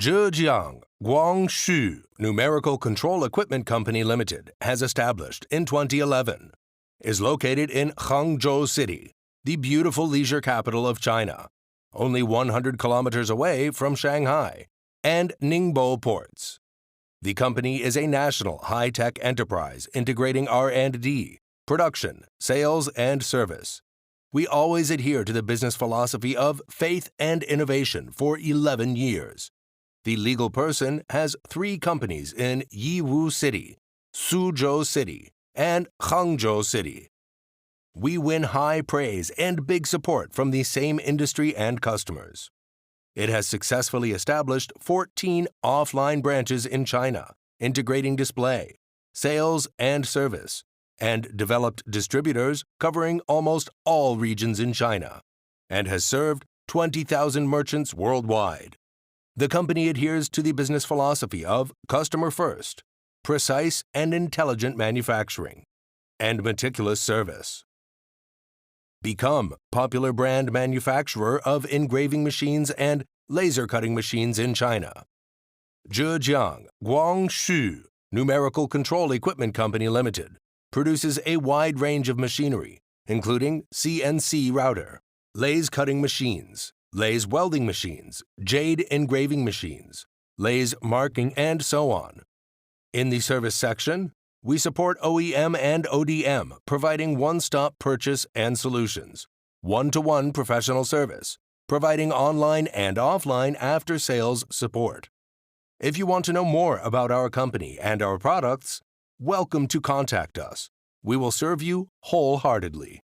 Zhejiang GXU Numerical Control Equipment Company Limited has established in 2011, is located in Hangzhou City, the beautiful leisure capital of China, only 100 kilometers away from Shanghai and Ningbo ports. The company is a national high-tech enterprise integrating R&D, production, sales, and service. We always adhere to the business philosophy of faith and innovation for 11 years. The legal person has 3 companies in Yiwu City, Suzhou City, and Hangzhou City. We win high praise and big support from the same industry and customers. It has successfully established 14 offline branches in China, integrating display, sales, and service, and developed distributors covering almost all regions in China, and has served 20,000 merchants worldwide. The company adheres to the business philosophy of customer first, precise and intelligent manufacturing, and meticulous service. Become popular brand manufacturer of engraving machines and laser cutting machines in China. Zhejiang GXU Numerical Control Equipment Company Limited produces a wide range of machinery, including CNC router, lathe cutting machines, lathe welding machines, jade engraving machines, lathe marking, and so on. In the service section, we support OEM and ODM, providing one-stop purchase and solutions, one-to-one professional service, providing online and offline after-sales support. If you want to know more about our company and our products, welcome to contact us. We will serve you wholeheartedly.